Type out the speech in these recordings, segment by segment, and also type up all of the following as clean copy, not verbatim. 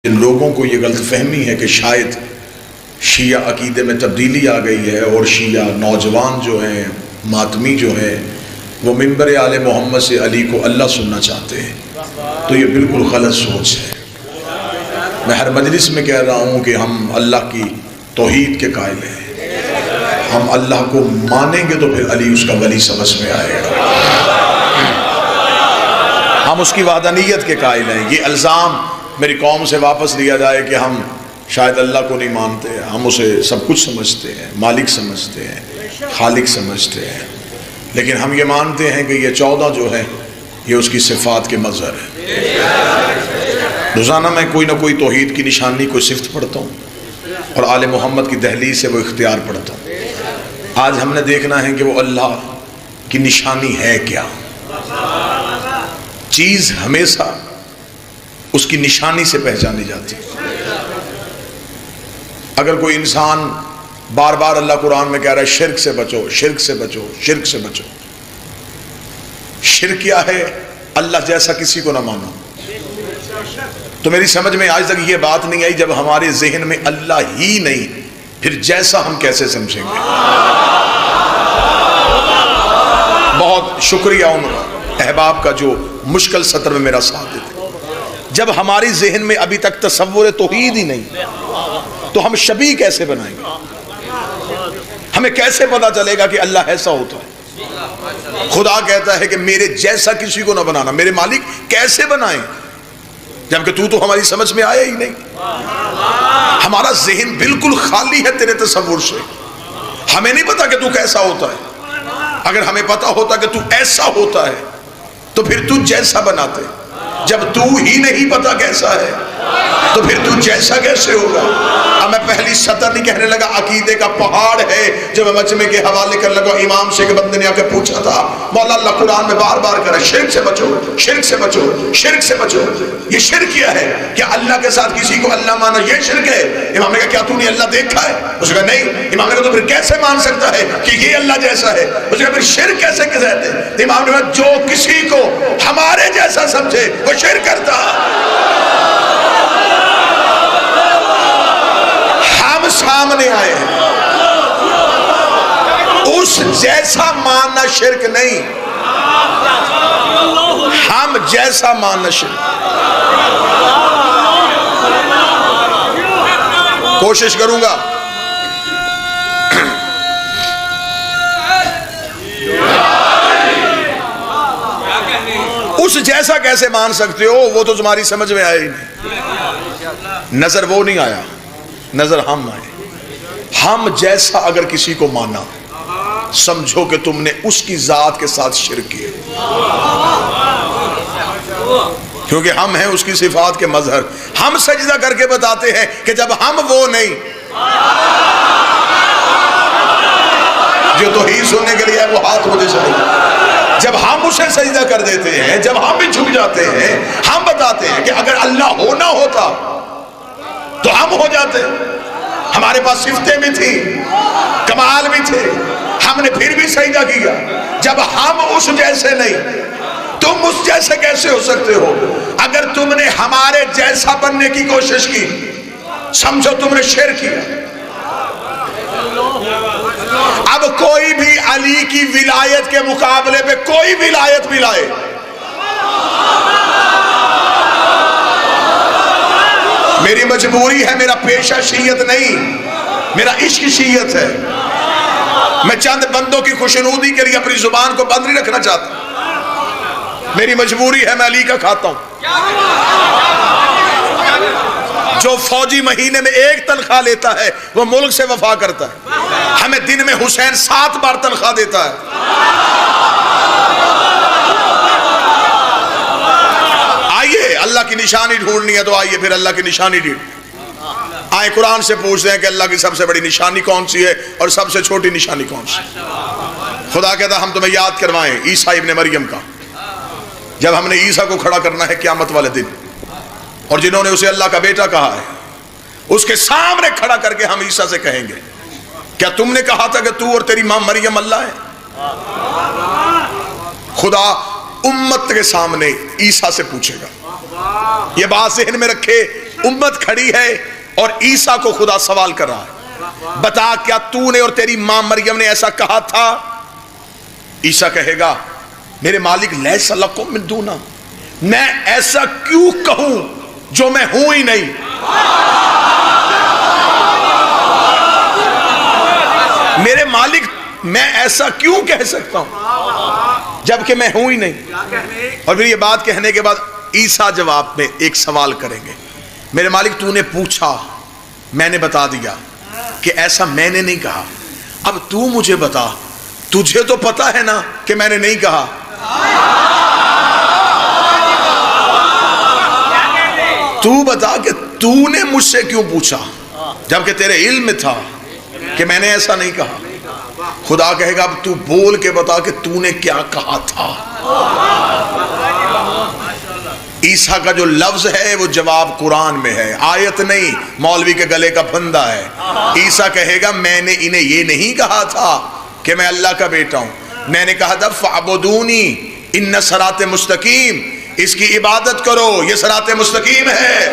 جن لوگوں کو یہ غلط فہمی ہے کہ شاید شیعہ عقیدے میں تبدیلی آ گئی ہے اور شیعہ نوجوان جو ہیں ماتمی جو ہیں وہ منبر آل محمد سے علی کو اللہ سننا چاہتے ہیں، تو یہ بالکل غلط سوچ ہے۔ میں ہر مجلس میں کہہ رہا ہوں کہ ہم اللہ کی توحید کے قائل ہیں، ہم اللہ کو مانیں گے تو پھر علی اس کا ولی سمجھ میں آئے گا، ہم اس کی وحدانیت کے قائل ہیں۔ یہ الزام میری قوم سے واپس لیا جائے کہ ہم شاید اللہ کو نہیں مانتے، ہم اسے سب کچھ سمجھتے ہیں، مالک سمجھتے ہیں، خالق سمجھتے ہیں، لیکن ہم یہ مانتے ہیں کہ یہ 14 جو ہے یہ اس کی صفات کے مظہر ہے۔ روزانہ میں کوئی نہ کوئی توحید کی نشانی کوئی صفت پڑھتا ہوں اور آل محمد کی دہلیز سے وہ اختیار پڑھتا ہوں۔ آج ہم نے دیکھنا ہے کہ وہ اللہ کی نشانی ہے کیا۔ چیز ہمیشہ اس کی نشانی سے پہچانی جاتی ہے۔ اگر کوئی انسان بار بار اللہ قرآن میں کہہ رہا ہے شرک سے بچو، شرک سے بچو، شرک سے بچو، شرک کیا ہے؟ اللہ جیسا کسی کو نہ مانو۔ تو میری سمجھ میں آج تک یہ بات نہیں آئی، جب ہمارے ذہن میں اللہ ہی نہیں پھر جیسا ہم کیسے سمجھیں گے؟ بہت شکریہ ان احباب کا جو مشکل سطر میں میرا ساتھ دیتے۔ جب ہماری ذہن میں ابھی تک تصور توحید ہی نہیں تو ہم شبیہ کیسے بنائیں گے؟ ہمیں کیسے پتا چلے گا کہ اللہ ایسا ہوتا ہے؟ خدا کہتا ہے کہ میرے جیسا کسی کو نہ بنانا، میرے مالک کیسے بنائیں جبکہ تو ہماری سمجھ میں آیا ہی نہیں۔ ہمارا ذہن بالکل خالی ہے تیرے تصور سے، ہمیں نہیں پتا کہ تو کیسا ہوتا ہے۔ اگر ہمیں پتا ہوتا کہ تو ایسا ہوتا ہے تو پھر تو جیسا بناتے، جب تو ہی نہیں پتا کیسا ہے تو پھر تو جیسا کیسے ہوگا؟ اب میں پہلی سطر نہیں کہنے لگا، عقیدے کا پہاڑ ہے جو میں مجمع کے حوالے کر لگا۔ امام سے ایک بندے نے آ کے پوچھا تھا، مولا اللہ قرآن میں بار بار کہہ رہا ہے شرک سے بچو، شرک سے بچو، شرک سے بچو، یہ شرک کیا ہے؟ کیا اللہ کے ساتھ کسی کو اللہ مانا یہ شرک ہے؟ امام نے کہا کیا تو نے اللہ دیکھا ہے؟ اس نے کہا نہیں۔ امام نے کہا تو پھر کیسے مان سکتا ہے کہ یہ اللہ جیسا ہے؟ اس نے کہا پھر شرک کیسے کہتے ہیں؟ امام نے کہا جو کسی کو ہمارے جیسا سمجھے وہ شرک کرتا۔ ہم سامنے آئے ہیں، اس جیسا ماننا شرک نہیں، ہم جیسا ماننا شرک۔ کوشش کروں گا اس جیسا کیسے مان سکتے ہو؟ وہ تو تمہاری سمجھ میں آئے ہی نہیں۔ نظر وہ نہیں آیا، نظر ہم آئے۔ ہم جیسا اگر کسی کو مانا سمجھو کہ تم نے اس کی ذات کے ساتھ شرک کیا، کیونکہ ہم ہیں اس کی صفات کے مظہر۔ ہم سجدہ کر کے بتاتے ہیں کہ جب ہم وہ نہیں جو توحید سننے کے لیے وہ ہاتھ مجھے چاہیے، جب ہم اسے سجدہ کر دیتے ہیں، جب ہم بھی جھک جاتے ہیں، ہم بتاتے ہیں کہ اگر اللہ ہونا ہوتا تو ہم ہو جاتے۔ ہمارے پاس صفتیں بھی تھیں، کمال بھی تھے، ہم نے پھر بھی سجدہ کیا۔ جب ہم اس جیسے نہیں، تم اس جیسے کیسے ہو سکتے ہو؟ اگر تم نے ہمارے جیسا بننے کی کوشش کی سمجھو تم نے شرک کیا۔ اب کوئی بھی علی کی ولایت کے مقابلے پہ کوئی ولایت بھی لائے، میری مجبوری ہے، میرا پیشہ شیعت نہیں، میرا عشق شیعت ہے۔ میں چند بندوں کی خوشنودی کے لیے اپنی زبان کو بند نہیں رکھنا چاہتا، میری مجبوری ہے، میں علی کا کھاتا ہوں۔ جو فوجی مہینے میں 1 تنخواہ لیتا ہے وہ ملک سے وفا کرتا ہے، ہمیں دن میں حسین 7 بار تنخواہ دیتا ہے۔ آئیے اللہ کی نشانی ڈھونڈنی ہے تو آئیے پھر اللہ کی نشانی ڈھونڈ آئے، قرآن سے پوچھتے ہیں کہ اللہ کی سب سے بڑی نشانی کون سی ہے اور سب سے چھوٹی نشانی کون سی؟ خدا کہتا ہم تمہیں یاد کروائیں عیسیٰ ابن مریم کا، جب ہم نے عیسیٰ کو کھڑا کرنا ہے قیامت والے دن، اور جنہوں نے اسے اللہ کا بیٹا کہا ہے اس کے سامنے کھڑا کر کے ہم عیسیٰ سے کہیں گے کیا تم نے کہا تھا کہ تو اور تیری ماں مریم اللہ ہے؟ خدا امت کے سامنے عیسیٰ سے پوچھے گا۔ یہ بات ذہن میں رکھے، امت کھڑی ہے اور عیسیٰ کو خدا سوال کر رہا ہے، بتا کیا تو نے اور تیری ماں مریم نے ایسا کہا تھا؟ عیسیٰ کہے گا میرے مالک لیس لکم من دونہ، میں ایسا کیوں کہوں جو میں ہوں ہی نہیں؟ میرے مالک میں ایسا کیوں کہہ سکتا ہوں جبکہ میں ہوں ہی نہیں؟ اور پھر یہ بات کہنے کے بعد عیسیٰ جواب میں ایک سوال کریں گے، میرے مالک تو نے پوچھا میں نے بتا دیا کہ ایسا میں نے نہیں کہا، اب تو مجھے بتا تجھے تو پتا ہے نا کہ میں نے نہیں کہا، تو بتا کہ تو نے مجھ سے کیوں پوچھا جبکہ تیرے علم میں تھا کہ میں نے ایسا نہیں کہا؟ خدا کہے گا اب تو بول کے بتا کہ تو نے کیا کہا تھا۔ عیسیٰ کا جو لفظ ہے وہ جواب قرآن میں ہے، آیت نہیں مولوی کے گلے کا پھندا ہے۔ عیسیٰ کہے گا میں نے انہیں یہ نہیں کہا تھا کہ میں اللہ کا بیٹا ہوں، میں نے کہا تھا فَعْبُدُونِي اِنَّ صِرَاطَ مستقیم، اس کی عبادت کرو یہ صراط مستقیم ہے۔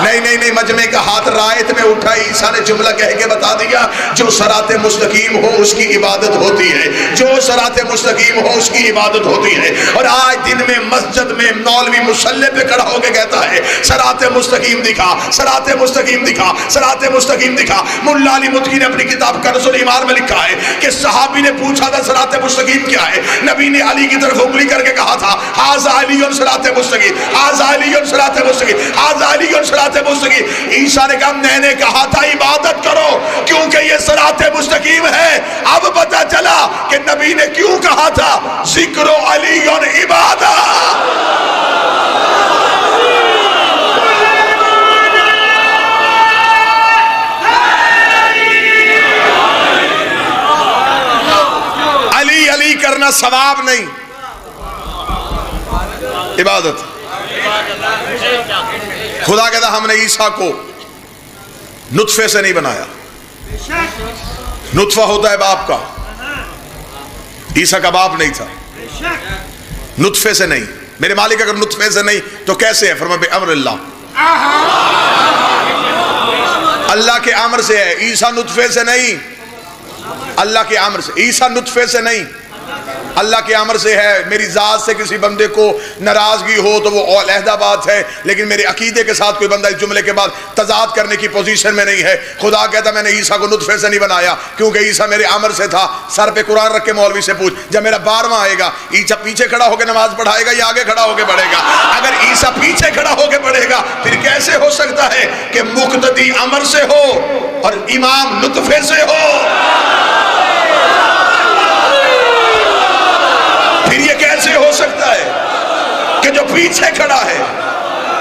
نہیں مجمع کا ہاتھ رائت میں اٹھا، عیسیٰ نے جملہ کہہ کے بتا دیا جو صراط مستقیم ہو اس کی عبادت ہوتی ہے، جو صراط مستقیم ہو اس کی عبادت ہوتی ہے۔ اور آج دن میں مسجد میں مولوی مصلی پہ کھڑا ہو کے کہتا ہے صراط مستقیم دکھا، صراط مستقیم دکھا، صراط مستقیم دکھا۔ ملا علی مدکی نے اپنی کتاب کنز الایمان میں لکھا ہے کہ صحابی نے پوچھا تھا صراط مستقیم کیا ہے، نبی نے علی کی طرف انگلی کر کے کہا تھا ھذا علی صراط مستقیم، ھذا علی صراط مستقیم، ھذا علی صراط مستقیم۔ عیسیٰ نے کہا میں نے کہا تھا عبادت کرو کیونکہ یہ صراط مستقیم ہے۔ اب پتہ چلا کہ نبی نے کیوں کہا تھا ذکر علی عبادت۔ علی کرنا ثواب نہیں، عبادت۔ خدا کہتا ہم نے عیسیٰ کو نطفے سے نہیں بنایا، نطفہ ہوتا ہے باپ کا، عیسیٰ کا باپ نہیں تھا، نطفے سے نہیں۔ میرے مالک اگر نطفے سے نہیں تو کیسے ہے؟ فرمایا بے امر اللہ، اللہ کے امر سے ہے۔ عیسیٰ نطفے سے نہیں، اللہ کے امر سے۔ عیسیٰ نطفے سے نہیں، اللہ کے امر سے ہے۔ میری ذات سے کسی بندے کو ناراضگی ہو تو وہ علیحدہ بات ہے، لیکن میرے عقیدے کے ساتھ کوئی بندہ اس جملے کے بعد تضاد کرنے کی پوزیشن میں نہیں ہے۔ خدا کہتا میں نے عیسیٰ کو نطفے سے نہیں بنایا کیونکہ عیسیٰ میرے امر سے تھا۔ سر پہ قرآن رکھ کے مولوی سے پوچھ جب میرا 12واں آئے گا عیسیٰ پیچھے کھڑا ہو کے نماز پڑھائے گا یا آگے کھڑا ہو کے پڑھے گا؟ اگر عیسیٰ پیچھے کھڑا ہو کے پڑھے گا پھر کیسے ہو سکتا ہے کہ مقتدی امر سے ہو اور امام نطفے سے ہو؟ پھر یہ کیسے ہو سکتا ہے کہ جو پیچھے کھڑا ہے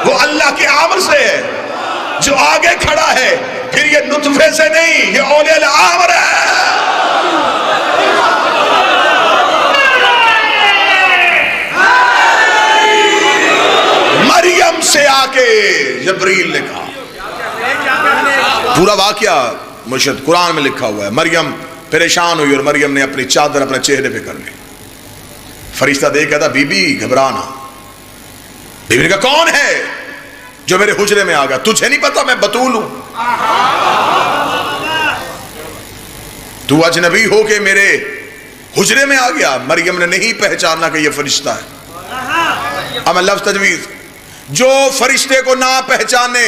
وہ اللہ کے امر سے ہے، جو آگے کھڑا ہے پھر یہ نطفے سے نہیں، یہ اولیاء الامر ہے۔ مریم سے آ کے جبریل نے کہا، پورا واقعہ مرشد قرآن میں لکھا ہوا ہے۔ مریم پریشان ہوئی اور مریم نے اپنی چادر اپنے چہرے پہ کر لی۔ فرشتہ دیکھ کہتا بی بی گھبرانا۔ بی بی نے کہا کون ہے جو میرے حجرے میں آ گیا؟ تجھے نہیں پتا میں بتول ہوں؟ تو اجنبی ہو کے میرے حجرے میں آ گیا؟ مریم نے نہیں پہچانا کہ یہ فرشتہ ہے۔ اب میں لفظ تجویز، جو فرشتے کو نہ پہچانے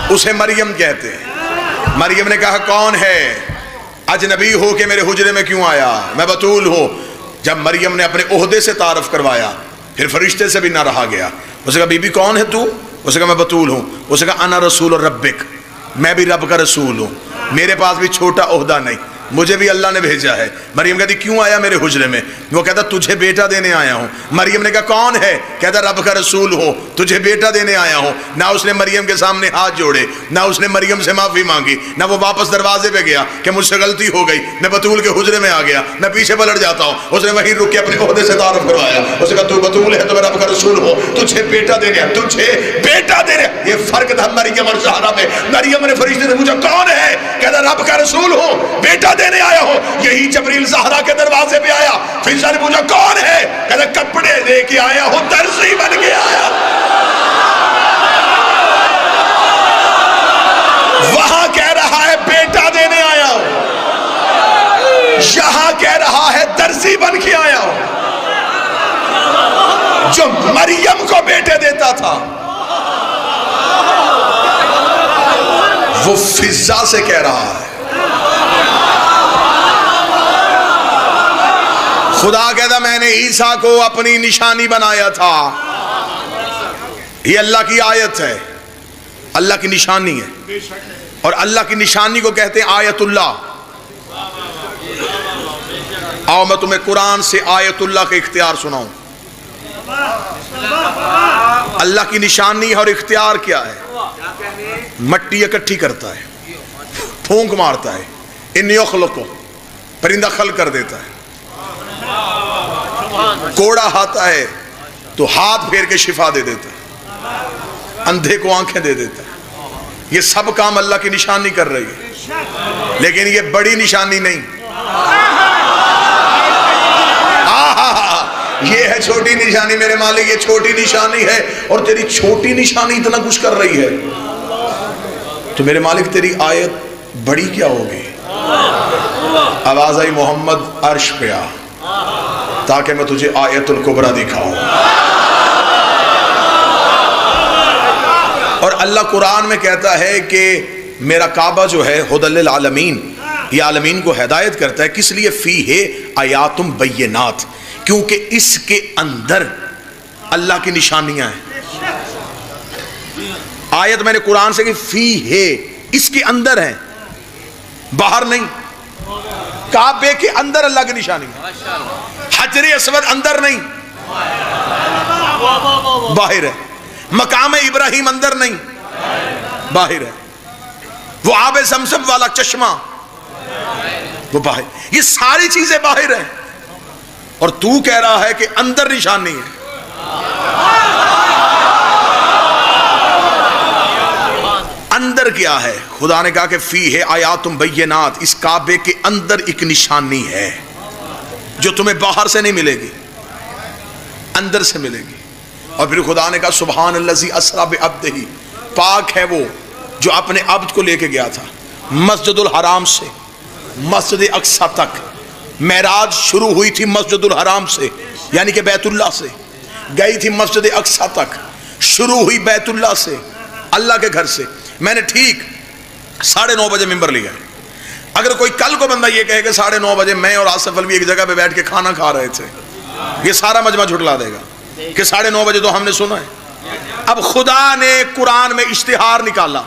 اسے مریم کہتے ہیں۔ مریم نے کہا کون ہے؟ اجنبی ہو کے میرے حجرے میں کیوں آیا؟ میں بتول ہوں۔ جب مریم نے اپنے عہدے سے تعارف کروایا پھر فرشتے سے بھی نہ رہا گیا۔ اسے کہا بی بی کون ہے تو؟ اسے کہا میں بتول ہوں۔ اسے کہا انا رسول ربک، میں بھی رب کا رسول ہوں، میرے پاس بھی چھوٹا عہدہ نہیں، مجھے بھی اللہ نے بھیجا ہے۔ مریم کہتی کیوں آیا میرے حجرے میں؟ وہ کہتا تجھے بیٹا دینے آیا ہوں۔ مریم نے کہا کون ہے؟ کہتا رب کا رسول ہو، تجھے بیٹا دینے آیا ہوں۔ نہ اس نے مریم کے سامنے ہاتھ جوڑے، نہ اس نے مریم سے معافی مانگی، نہ وہ واپس دروازے پہ گیا کہ مجھ سے غلطی ہو گئی، میں بتول کے حجرے میں آ گیا، میں پیچھے پلٹ جاتا ہوں۔ اس نے وہیں رک کے اپنے عہدے سے تعارف کروایا۔ اس نے کہا تو بتول ہے تو میں رب کا رسول ہوں، تجھے بیٹا دینے آیا، تجھے بیٹا دینے۔ یہ فرق تھا مریم اور زہرا میں۔ مریم نے فرشتے سے پوچھا کون ہے؟ کہتا رب کا رسول ہوں، بیٹا دینے آیا ہو. یہی جبریل زہرا کے دروازے پہ آیا. فضا نے پوچھا کون ہے؟ کہتا کپڑے لے کے آیا ہوں, درزی بن کے آیا. وہاں کہہ رہا ہے بیٹا دینے آیا ہوں, یہاں کہہ رہا ہے درزی بن کے آیا ہوں. جو مریم کو بیٹے دیتا تھا وہ فضا سے کہہ رہا ہے. خدا کہتا میں نے عیسیٰ کو اپنی نشانی بنایا تھا. یہ اللہ کی آیت ہے, اللہ کی نشانی ہے, اور اللہ کی نشانی کو کہتے ہیں آیت اللہ. آؤ میں تمہیں قرآن سے آیت اللہ کا اختیار سناؤں. اللہ کی نشانی اور اختیار کیا ہے؟ مٹی اکٹھی کرتا ہے, پھونک مارتا ہے, ان یخلقو پرندہ خلق کر دیتا ہے, کوڑا آتا ہے تو ہاتھ پھیر کے شفا دے دیتا ہے, اندھے کو آنکھیں دے دیتا ہے. یہ سب کام اللہ کی نشانی کر رہی ہے, لیکن یہ بڑی نشانی نہیں. یہ ہے چھوٹی نشانی. میرے مالک یہ چھوٹی نشانی ہے, اور تیری چھوٹی نشانی اتنا کچھ کر رہی ہے, تو میرے مالک تیری آیت بڑی کیا ہوگی. آواز آئی محمد عرش پہ آ تاکہ میں تجھے آیت الکبریٰ دکھاؤں. اور اللہ قرآن میں کہتا ہے کہ میرا کعبہ جو ہے ہدی للعالمین, یہ عالمین کو ہدایت کرتا ہے. کس لیے؟ فیہ آیات بینات, کیونکہ اس کے اندر اللہ کی نشانیاں ہیں. آیت میں نے قرآن سے کہ فیہ, اس کے اندر ہیں, باہر نہیں. کعبے کے اندر اللہ کی نشانی ہے. حجر اسود اندر نہیں, باہر ہے. مقام ابراہیم اندر نہیں, باہر ہے. وہ آب زمزم والا چشمہ وہ باہر. یہ ساری چیزیں باہر ہیں, اور تو کہہ رہا ہے کہ اندر نشانی ہے. اندر کیا ہے؟ خدا نے کہا کہ فیہ آیات بینات, اس کعبے کے اندر ایک نشانی ہے جو تمہیں باہر سے نہیں ملے گی, اندر سے ملے گی. اور پھر خدا نے کہا سبحان الذی اسری بعبدہ, پاک ہے وہ جو اپنے عبد کو لے کے گیا تھا مسجد الحرام سے مسجد اقصی تک. معراج شروع ہوئی تھی مسجد الحرام سے, یعنی کہ بیت اللہ سے, گئی تھی مسجد اقصی تک, شروع ہوئی بیت اللہ سے, اللہ کے گھر سے. میں نے ٹھیک 9:30 بجے ممبر لیا. اگر کوئی کل کو بندہ یہ کہے کہ 9:30 بجے میں اور آصف علوی ایک جگہ پہ بیٹھ کے کھانا کھا رہے تھے, یہ سارا مجمع جھٹلا دے گا کہ 9:30 بجے تو ہم نے سنا ہے. اب خدا نے قرآن میں اشتہار نکالا,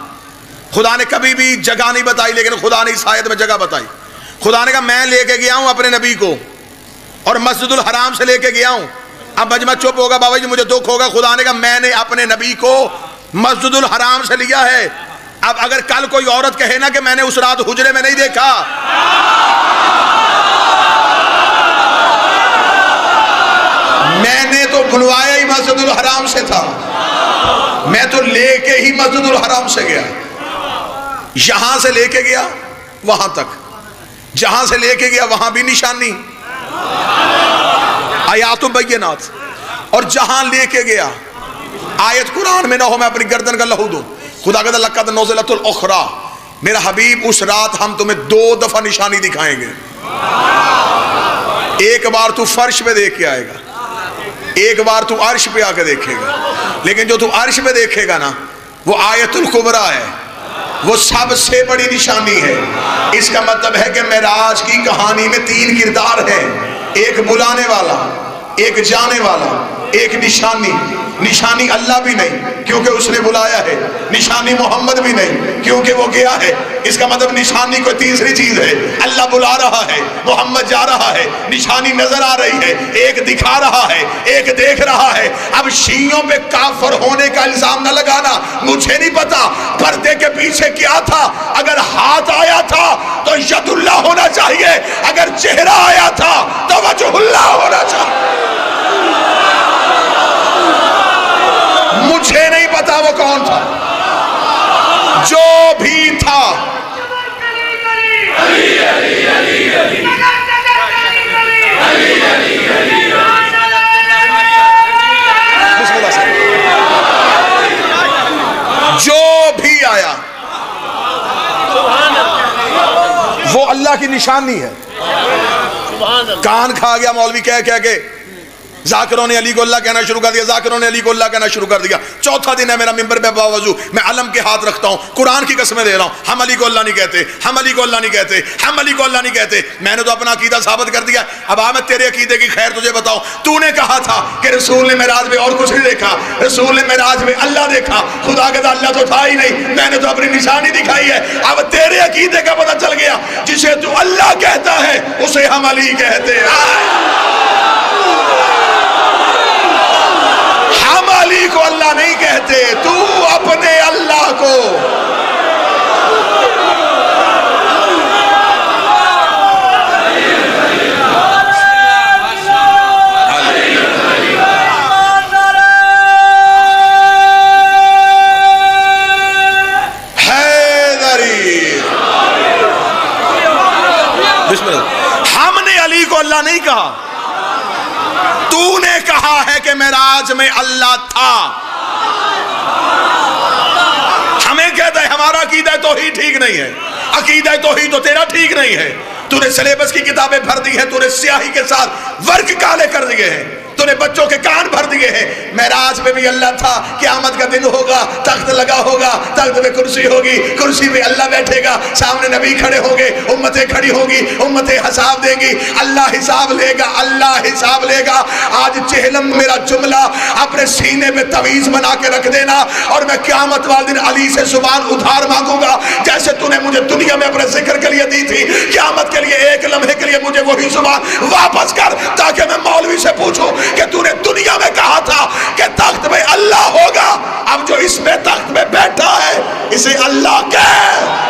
خدا نے کبھی بھی جگہ نہیں بتائی, لیکن خدا نے اس آیت میں جگہ بتائی. خدا نے کہا میں لے کے گیا ہوں اپنے نبی کو, اور مسجد الحرام سے لے کے گیا ہوں. اب مجمع چپ ہوگا, بابا جی مجھے دکھ ہوگا. خدا نے کہا میں نے اپنے نبی کو مسجد الحرام سے لیا ہے. اب اگر کل کوئی عورت کہے نا کہ میں نے اس رات حجرے میں نہیں دیکھا, میں نے تو بنوایا ہی مسجد الحرام سے تھا, میں تو لے کے ہی مسجد الحرام سے گیا. یہاں سے لے کے گیا وہاں تک, جہاں سے لے کے گیا وہاں بھی نشانی آیات بینات, اور جہاں لے کے گیا آیت قرآن میں نہ ہو میں اپنی گردن کا لہو دوں. خدا کہتا لقد نزلت الاخری, میرا حبیب اس رات ہم تمہیں 2 دفعہ نشانی دکھائیں گے. ایک بار تو فرش پہ دیکھ کے آئے گا, ایک بار تو عرش پہ آ کے دیکھے گا. لیکن جو تو عرش پہ دیکھے گا نا وہ آیت الکبریٰ ہے, وہ سب سے بڑی نشانی ہے. اس کا مطلب ہے کہ معراج کی کہانی میں 3 کردار ہیں, ایک بلانے والا, ایک جانے والا, ایک نشانی. نشانی اللہ بھی نہیں کیونکہ اس نے بلایا ہے, نشانی محمد بھی نہیں کیونکہ وہ گیا ہے. اس کا مطلب نشانی کوئی تیسری چیز ہے, اللہ بلا رہا ہے, محمد جا رہا ہے, نشانی نظر آ رہی ہے, ایک دکھا رہا ہے, ایک دیکھ رہا ہے. اب شیعوں پہ کافر ہونے کا الزام نہ لگانا, مجھے نہیں پتا پردے کے پیچھے کیا تھا. اگر ہاتھ آیا تھا تو ید اللہ ہونا چاہیے, اگر چہرہ آیا تھا تو وجہ اللہ ہونا چاہیے. مجھے نہیں پتا وہ کون تھا, جو بھی تھا. اللہ کی نشانی ہے. کان کھا گیا مولوی کہہ کے ذاکروں نے علی کو اللہ کہنا شروع کر دیا, ذاکروں نے علی کو اللہ کہنا شروع کر دیا. چوتھا دن ہے میرا ممبر پہ باوضو, میں علم کے ہاتھ رکھتا ہوں, قرآن کی قسمیں دے رہا ہوں, ہم علی کو اللہ نہیں کہتے, ہم علی کو اللہ نہیں کہتے, ہم علی کو اللہ نہیں کہتے. میں نے تو اپنا عقیدہ ثابت کر دیا. اب میں تیرے عقیدے کی خیر تجھے بتاؤں. تو نے کہا تھا کہ رسول نے معراج میں اور کچھ نہیں دیکھا, رسول نے معراج میں اللہ دیکھا. خدا کا اللہ تو تھا ہی نہیں, میں نے تو اپنی نشانی دکھائی ہے. اب تیرے عقیدے کا پتہ چل گیا, جسے تو اللہ کہتا ہے اسے ہم علی کہتے ہیں. ہم علی کو اللہ نہیں کہتے, تو اپنے اللہ کو. حیدری, بسم اللہ. ہم نے علی کو اللہ نہیں کہا, تو نے کہا ہے کہ معراج میں اللہ تھا. ہمیں کہتا ہے ہمارا عقیدہ توحید ٹھیک نہیں ہے, عقیدہ توحید تو تیرا ٹھیک نہیں ہے. تو نے سلیبس کی کتابیں بھر دی ہیں, تو نے سیاہی کے ساتھ ورق کالے کر دیے ہیں, تو نے بچوں کے کان بھر دیے ہیں. معراج میں بھی اللہ تھا, قیامت کا دن ہوگا, تخت لگا ہوگا, تخت میں کرسی ہوگی, کرسی میں اللہ بیٹھے گا, سامنے نبی کھڑے ہوں گے, امتیں کھڑی ہوں گی, امتیں حساب دیں گی, اللہ حساب لے گا, اللہ حساب لے گا. آج چہلم میرا جملہ اپنے سینے میں تویز بنا کے رکھ دینا, اور میں قیامت والے دن علی سے زبان ادھار مانگوں گا جیسے تو نے مجھے دنیا میں اپنے ذکر کے لیے دی تھی. قیامت کے لیے ایک لمحے کے لیے مجھے وہی زبان واپس کر, تاکہ میں مولوی سے پوچھوں کہ تو نے دنیا میں کہا تھا کہ تخت میں اللہ ہوگا, اب جو اس میں تخت میں بیٹھا ہے اسے اللہ کہے.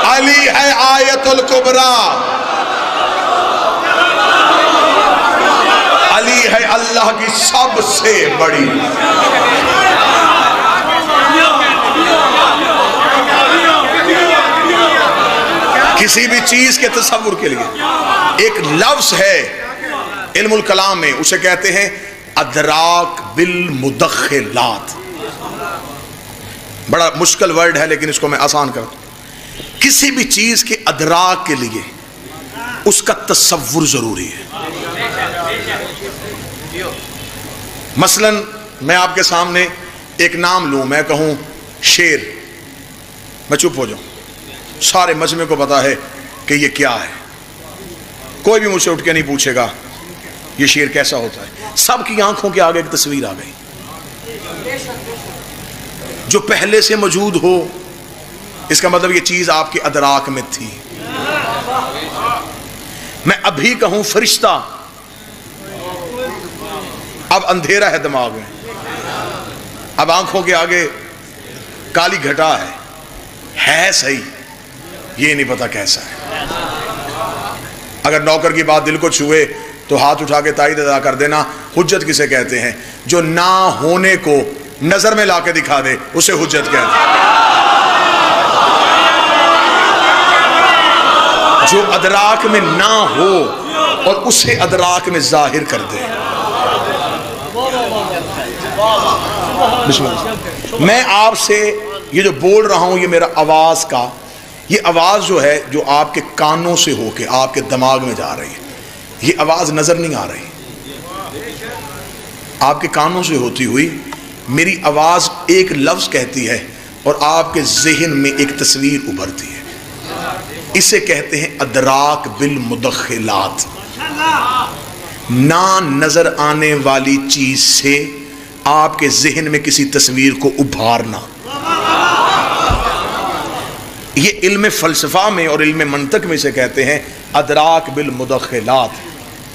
علی ہے آیت الکبریٰ, علی ہے اللہ کی سب سے بڑی. کسی بھی چیز کے تصور کے لیے ایک لفظ ہے علم الکلام میں, اسے کہتے ہیں ادراک بالمدخلات. بڑا مشکل ورڈ ہے لیکن اس کو میں آسان کرتا ہوں. کسی بھی چیز کے ادراک کے لیے اس کا تصور ضروری ہے. مثلا میں آپ کے سامنے ایک نام لوں, میں کہوں شیر, میں چپ ہو جاؤں, سارے مجمع کو پتا ہے کہ یہ کیا ہے, کوئی بھی مجھ سے اٹھ کے نہیں پوچھے گا یہ شیر کیسا ہوتا ہے. سب کی آنکھوں کے آگے ایک تصویر آ گئی جو پہلے سے موجود ہو, اس کا مطلب یہ چیز آپ کے ادراک میں تھی. میں ابھی کہوں فرشتہ, اب اندھیرا ہے دماغ میں, اب آنکھوں کے آگے کالی گھٹا ہے صحیح, یہ نہیں پتا کیسا ہے. اگر نوکر کی بات دل کو چھوئے تو ہاتھ اٹھا کے تائید ادا کر دینا. حجت کسے کہتے ہیں؟ جو نہ ہونے کو نظر میں لا کے دکھا دے اسے حجت کہتے ہیں. جو ادراک میں نہ ہو اور اسے ادراک میں ظاہر کر دے. میں آپ سے یہ جو بول رہا ہوں, یہ میرا آواز کا, یہ آواز جو ہے جو آپ کے کانوں سے ہو کے آپ کے دماغ میں جا رہی ہے, یہ آواز نظر نہیں آ رہی. آپ کے کانوں سے ہوتی ہوئی میری آواز ایک لفظ کہتی ہے اور آپ کے ذہن میں ایک تصویر ابھرتی ہے. اسے کہتے ہیں ادراک بالمدخلات. نہ نظر آنے والی چیز سے آپ کے ذہن میں کسی تصویر کو ابھارنا. یہ علم فلسفہ میں اور علم منطق میں سے کہتے ہیں ادراک بالمدخلات,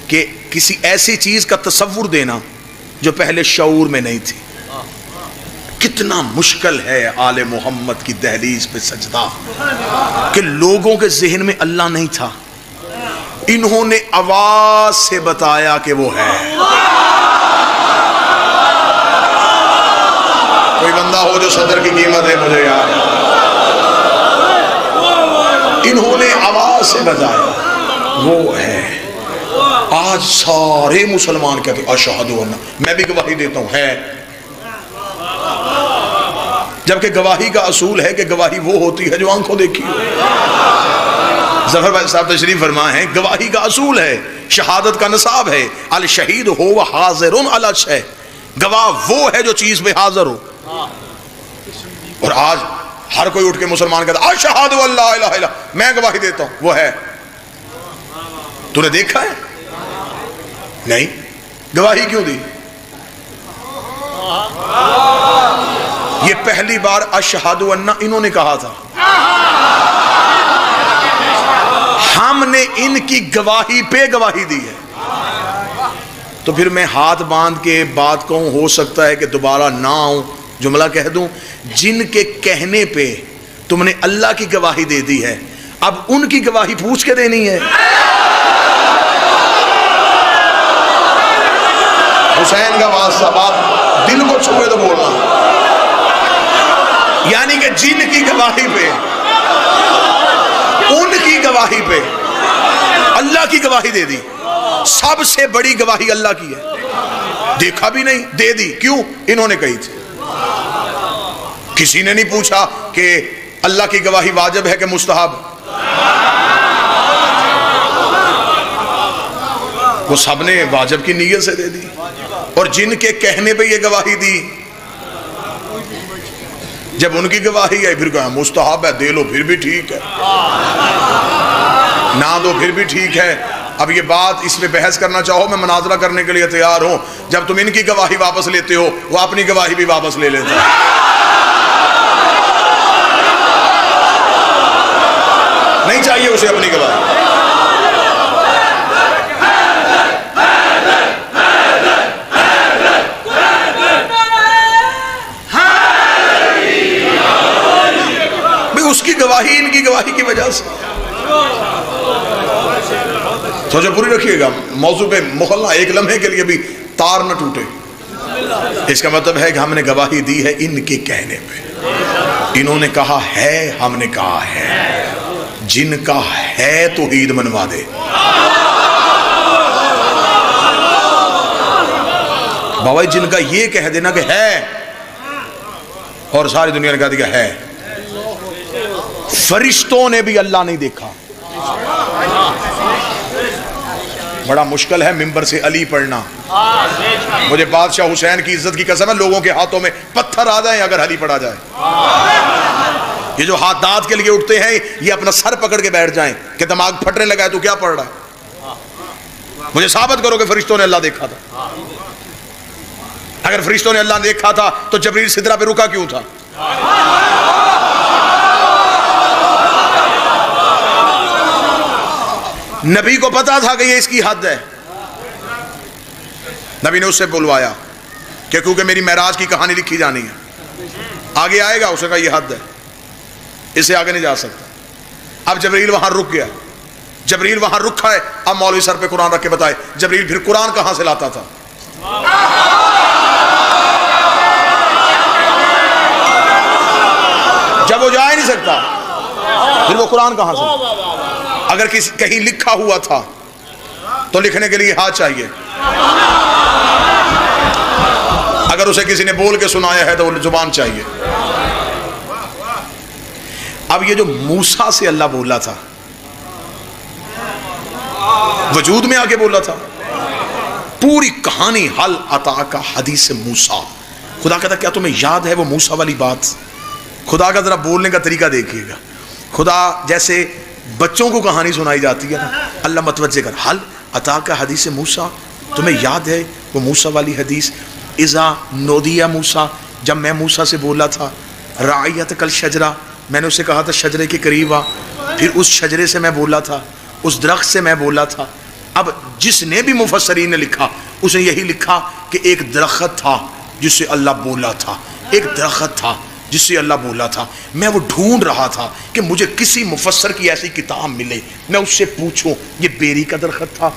کہ کسی ایسی چیز کا تصور دینا جو پہلے شعور میں نہیں تھی. کتنا مشکل ہے آل محمد کی دہلیز پہ سجدہ کہ لوگوں کے ذہن میں اللہ نہیں تھا, انہوں نے آواز سے بتایا کہ وہ ہے. ادا ہو جو صدر کی قیمت ہے مجھے یاد. انہوں نے آواز سے بجایا وہ ہے. آج سارے مسلمان کہتے ہیں اشہد ان، میں بھی گواہی دیتا ہوں ہے. جبکہ گواہی کا اصول ہے کہ گواہی وہ ہوتی ہے جو آنکھوں دیکھی ہو. ظفر بھائی صاحب تشریف فرما ہے گواہی کا اصول ہے، شہادت کا نصاب ہے الشہید ہو و حاضر علی الشیء، گواہ وہ ہے جو چیز پہ حاضر ہو. اور آج ہر کوئی اٹھ کے مسلمان کہتا ہے اشہد ان لا الہ الا، میں گواہی دیتا ہوں وہ ہے. تو نے دیکھا ہے؟ نہیں. گواہی کیوں دی؟ یہ پہلی بار اشہد ان انہوں نے کہا تھا. ہم نے ان کی گواہی پہ گواہی دی ہے. تو پھر میں ہاتھ باندھ کے بات کہوں، ہو سکتا ہے کہ دوبارہ نہ آؤں، جملہ کہہ دوں جن کے کہنے پہ تم نے اللہ کی گواہی دے دی ہے، اب ان کی گواہی پوچھ کے دینی ہے. حسین کا واسطہ بات دل کو چھوئے تو بولنا، یعنی کہ جن کی گواہی پہ، ان کی گواہی پہ اللہ کی گواہی دے دی. سب سے بڑی گواہی اللہ کی ہے. دیکھا بھی نہیں، دے دی. کیوں؟ انہوں نے کہی تھی. کسی نے نہیں پوچھا کہ اللہ کی گواہی واجب ہے کہ مستحب. وہ سب نے واجب کی نیت سے دے دی. اور جن کے کہنے پہ یہ گواہی دی، جب ان کی گواہی ہے پھر کہا مستحب ہے، دے لو پھر بھی ٹھیک ہے، نہ دو پھر بھی ٹھیک ہے. اب یہ بات اس پہ بحث کرنا چاہو میں مناظرہ کرنے کے لیے تیار ہوں. جب تم ان کی گواہی واپس لیتے ہو وہ اپنی گواہی بھی واپس لے لیتا ہے. نہیں چاہیے اسے اپنی گواہی. اس کی گواہی ان کی گواہی کی وجہ سے. سوچو پوری رکھیے گا موضوع پہ مخلہ ایک لمحے کے لیے بھی تار نہ ٹوٹے. اس کا مطلب ہے کہ ہم نے گواہی دی ہے ان کے کہنے پہ. انہوں نے کہا ہے، ہم نے کہا ہے. جن کا ہے توحید منوا دے. بابا جن کا یہ کہہ دینا کہ ہے اور ساری دنیا نے کہا دیا ہے. فرشتوں نے بھی اللہ نہیں دیکھا. بڑا مشکل ہے ممبر سے علی پڑھنا. مجھے بادشاہ حسین کی عزت کی قسم ہے لوگوں کے ہاتھوں میں پتھر آ جائیں اگر علی پڑھا جائے. یہ جو ہاتھ دانت کے لیے اٹھتے ہیں یہ اپنا سر پکڑ کے بیٹھ جائیں کہ دماغ پھٹنے لگا ہے تو کیا پڑھ رہا ہے. مجھے ثابت کرو کہ فرشتوں نے اللہ دیکھا تھا. اگر فرشتوں نے اللہ دیکھا تھا تو جبریل سدرہ پہ رکا کیوں تھا؟ نبی کو پتا تھا کہ یہ اس کی حد ہے. نبی نے اس سے بلوایا کہ کیونکہ میری معراج کی کہانی لکھی جانی ہے، آگے آئے گا. اسے کہا یہ حد ہے، اس سے آگے نہیں جا سکتا. اب جبریل وہاں رک گیا. جبریل وہاں رکھا ہے. اب مولوی سر پہ قرآن رکھ کے بتائے جبریل پھر قرآن کہاں سے لاتا تھا؟ جب وہ جا ہی نہیں سکتا پھر وہ قرآن کہاں سے؟ اگر کہیں لکھا ہوا تھا تو لکھنے کے لیے ہاتھ چاہیے. اگر اسے کسی نے بول کے سنایا ہے تو وہ زبان چاہیے. اب یہ جو موسیٰ سے اللہ بولا تھا، وجود میں آگے بولا تھا، پوری کہانی حل عطا کا حدیث موسیٰ. خدا کہتا کیا تمہیں یاد ہے وہ موسیٰ والی بات؟ خدا کا ذرا بولنے کا طریقہ دیکھیے گا. خدا جیسے بچوں کو کہانی سنائی جاتی ہے نا، اللہ متوجہ کر حل عطا کا حدیث موسیٰ. تمہیں یاد ہے وہ موسیٰ والی حدیث؟ اذا نودی موسیٰ، جب میں موسیٰ سے بولا تھا، رعیتک الشجرہ، میں نے اسے کہا تھا شجرے کے قریب آ. پھر اس شجرے سے میں بولا تھا، اس درخت سے میں بولا تھا. اب جس نے بھی مفسرین نے لکھا اس نے یہی لکھا کہ ایک درخت تھا جس سے اللہ بولا تھا. ایک درخت تھا جس سے اللہ بولا تھا. میں وہ ڈھونڈ رہا تھا کہ مجھے کسی مفسر کی ایسی کتاب ملے میں اس سے پوچھوں یہ بیری کا درخت تھا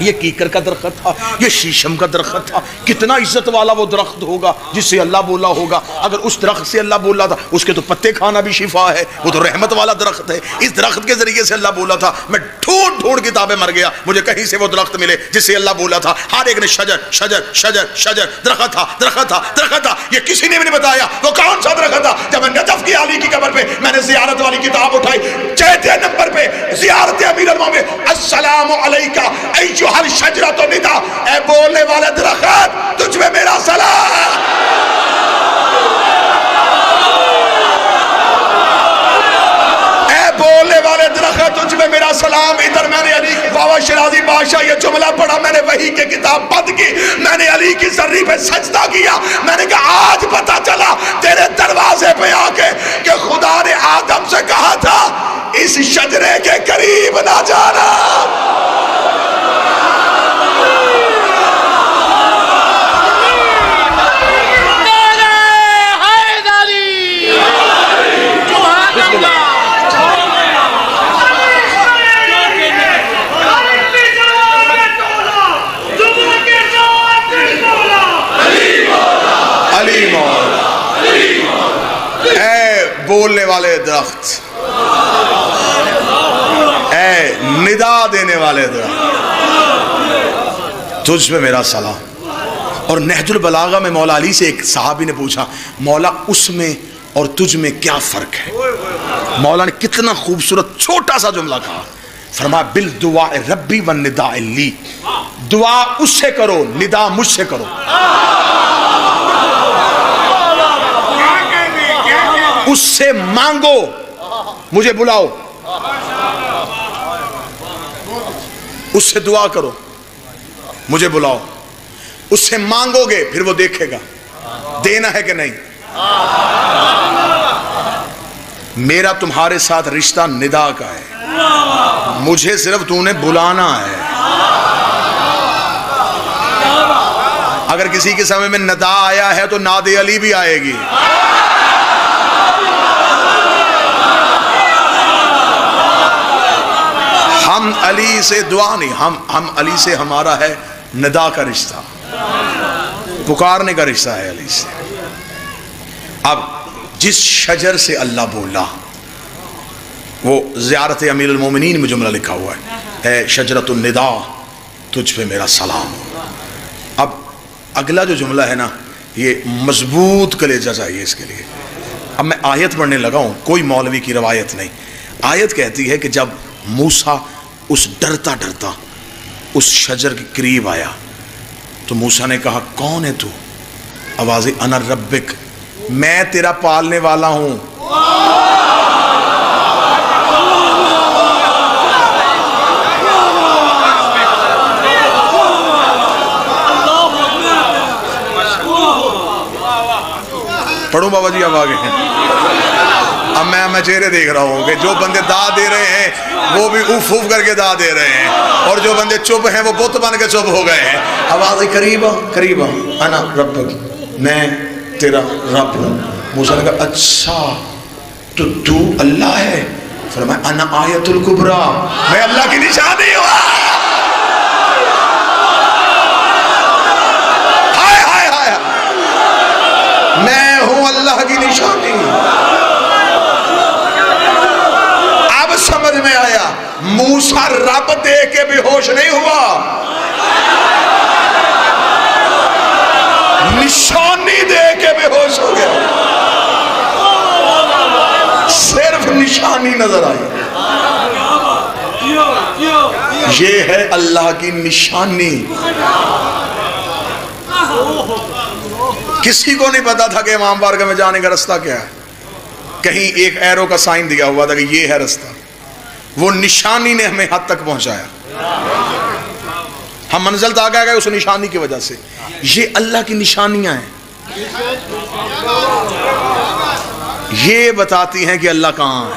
یہ کیکر کا درخت تھا، یہ شیشم کا درخت تھا. کتنا عزت والا وہ درخت ہوگا جس سے اللہ بولا ہوگا. اگر اس درخت سے اللہ بولا تھا، اس کے تو پتے کھانا بھی شفا ہے، وہ تو رحمت والا درخت ہے. اس درخت کے ذریعے سے اللہ بولا تھا. میں ڈھونڈ ڈھونڈ کتابیں مر گیا، مجھے کہیں سے وہ درخت ملے جس سے اللہ بولا تھا. ہر ایک نے شجر شجر شجر شجر، درخت تھا درخت تھا درخت تھا. یہ کسی نے بھی نہیں بتایا وہ کون سا درخت تھا. جب میں نجف کی علی کی قبر پہ میں نے زیارت والی کتاب اٹھائی، چوتھے نمبر پہ زیارت امیر المومنین، السلام علیکہ ایھا الشجرۃ ندا، اے بولنے والے درخت تجھ میں میرا سلام. اے بولنے والے درخت تجھ میں میرا سلام. ادھر میں نے علی بابا شیرازی بادشاہ یہ جملہ پڑھا، میں نے وحی کی کتاب بند کی، میں نے علی کی ذری پہ سجدہ کیا. میں نے کہا آج پتہ چلا تیرے دروازے پہ آ کے کہ خدا نے آدم سے کہا تھا اس شجرے کے قریب نہ جانا. بولنے والے درخت، اے ندا دینے والے درخت، تجھ میں میرا سلام. اور نہج البلاغہ میں مولا علی سے ایک صحابی نے پوچھا، مولا اس میں اور تجھ میں کیا فرق ہے؟ مولا نے کتنا خوبصورت چھوٹا سا جملہ کہا. فرمایا بالدعاء ربی والنداء لی، دعا اس سے کرو، ندا مجھ سے کرو. اس سے مانگو، مجھے بلاؤ. اس سے دعا کرو، مجھے بلاؤ. اس سے مانگو گے پھر وہ دیکھے گا دینا ہے کہ نہیں. میرا تمہارے ساتھ رشتہ ندا کا ہے، مجھے صرف تو نے بلانا ہے. اگر کسی کے سمجھ میں ندا آیا ہے تو ناد علی بھی آئے گی. ہم علی سے دعا نہیں، ہم علی سے ہمارا ہے ندا کا رشتہ، پکارنے کا رشتہ ہے علی سے. اب جس شجر سے اللہ بولا، وہ زیارت امیر المومنین میں جملہ لکھا ہوا ہے، اے شجرۃ الندا تجھ پہ میرا سلام. اب اگلا جو جملہ ہے نا، یہ مضبوط کلیجہ چاہیے اس کے لیے. اب میں آیت پڑھنے لگا ہوں، کوئی مولوی کی روایت نہیں. آیت کہتی ہے کہ جب موسیٰ اس ڈرتا ڈرتا اس شجر کے قریب آیا تو موسیٰ نے کہا کون ہے تو؟ آواز انا ربک، میں تیرا پالنے والا ہوں. پڑھوں بابا جی؟ اب آگے ہیں. اب میں چہرے دیکھ رہا ہوں کہ جو بندے دا دے رہے ہیں وہ بھی اوف اوف کر کے دا دے رہے ہیں، اور جو بندے چپ ہیں وہ بت بن کے چپ ہو گئے ہیں. آواز قریبا قریبا انا ربک، میں تیرا رب ہوں. موسیٰ نے کہا اچھا تو اللہ ہے؟ فرمایا انا آیت الکبریٰ، میں اللہ کی نشانی ہوں. ہائے ہائے ہائے، میں ہوں اللہ کی نشانی. اب سمجھ میں آیا موسیٰ رب دے کے بے ہوش نہیں ہوا، نشانی دے کے بے ہوش ہو گیا. صرف نشانی نظر آئی. یہ ہے اللہ کی نشانی. کسی کو نہیں پتا تھا کہ امام بارگاہ میں جانے کا رستہ کیا ہے. کہیں ایک ایرو کا سائن دیا ہوا تھا کہ یہ ہے رستہ. وہ نشانی نے ہمیں حد تک پہنچایا. ہم منزل تک آ گئے اس نشانی کی وجہ سے. یہ اللہ کی نشانیاں ہیں، یہ بتاتی ہیں کہ اللہ کہاں ہے.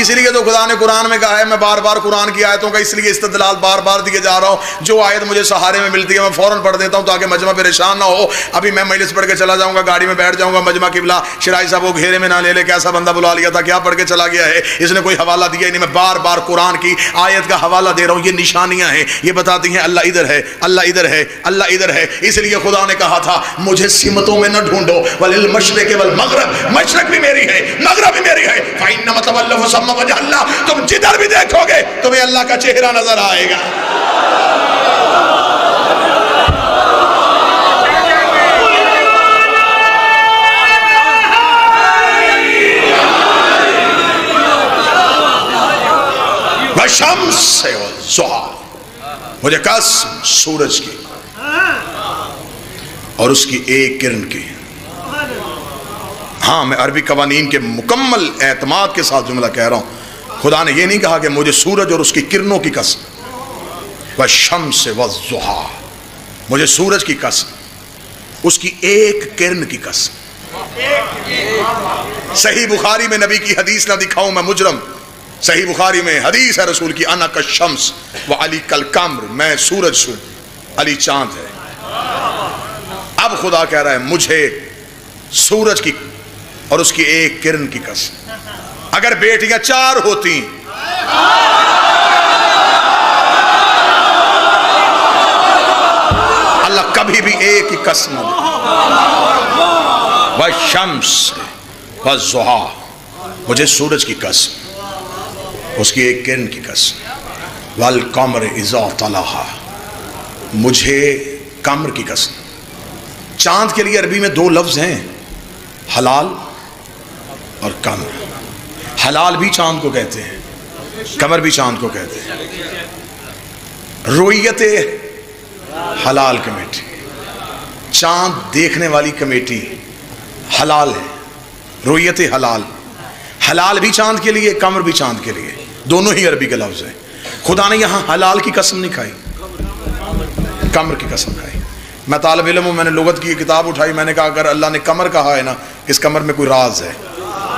اس لیے تو خدا نے قرآن میں کہا ہے، میں بار بار قرآن کی آیتوں کا اس لیے استدلال بار بار دیے جا رہا ہوں، جو آیت مجھے سہارے میں ملتی ہے میں فوراً پڑھ دیتا ہوں تاکہ مجمع پریشان نہ ہو۔ ابھی میں مجلس پڑھ کے چلا جاؤں گا، گاڑی میں بیٹھ جاؤں گا، مجمع قبلہ شرائی صاحب وہ گھیرے میں نہ لے لے، کیسا بندہ بلا لیا تھا، کیا پڑھ کے چلا گیا ہے، اس نے کوئی حوالہ دیا ہی نہیں۔ میں بار بار قرآن کی آیت کا حوالہ دے رہا ہوں، یہ نشانیاں ہیں، یہ بتاتی ہیں اللہ ادھر ہے، اللہ ادھر ہے، اللہ ادھر ہے۔ اس لیے خدا نے کہا تھا مجھے سمتوں میں نہ ڈھونڈو، وَلِلْمَشْرِقِ وَالْمَغْرِبِ، مشرق بھی میری ہے، مغرب بھی میری ہے، فَإِنَّمَا تَوَلَّوْا فَثَمَّ وَجْهُ اللَّهِ، تم جدھر بھی دیکھو گے تمہیں اللہ کا چہرہ نظر آئے گا۔ وَالشَّمْسِ وَالضُّحَىٰ، مجھے قسم سورج کی اور اس کی ایک کرن کی۔ ہاں میں عربی قوانین کے مکمل اعتماد کے ساتھ جملہ کہہ رہا ہوں، خدا نے یہ نہیں کہا کہ مجھے سورج اور اس کی کرنوں کی قسم، وَالشَّمْسِ وَالضُّحَىٰ، مجھے سورج کی قسم، اس کی ایک کرن کی قسم۔ صحیح بخاری میں نبی کی حدیث نہ دکھاؤں میں مجرم، صحیح بخاری میں حدیث ہے رسول کی، انا کالشمس وعلی کالقمر، میں سورج ہوں، علی چاند ہے۔ اب خدا کہہ رہا ہے مجھے سورج کی اور اس کی ایک کرن کی قسم، اگر بیٹیاں چار ہوتی اللہ کبھی بھی ایک ہی قسم دے، والشمس والضحیٰ، مجھے سورج کی قسم، اس کی ایک کرن کی قسم، والقمر اذا طلعہا، مجھے قمر کی قسم۔ چاند کے لیے عربی میں دو لفظ ہیں، حلال اور قمر۔ حلال بھی چاند کو کہتے ہیں، قمر بھی چاند کو کہتے ہیں۔ رؤیت حلال کمیٹی، چاند دیکھنے والی کمیٹی حلال ہے، رؤیت حلال، حلال بھی چاند کے لیے، قمر بھی چاند کے لیے، دونوں ہی عربی کے لفظ ہیں۔ خدا نے یہاں حلال کی قسم نہیں کھائی، قمر کی قسم کھائی۔ میں طالب علم ہوں، میں نے لغت کی کتاب اٹھائی، میں نے کہا اگر اللہ نے قمر کہا ہے نا، اس قمر میں کوئی راز ہے،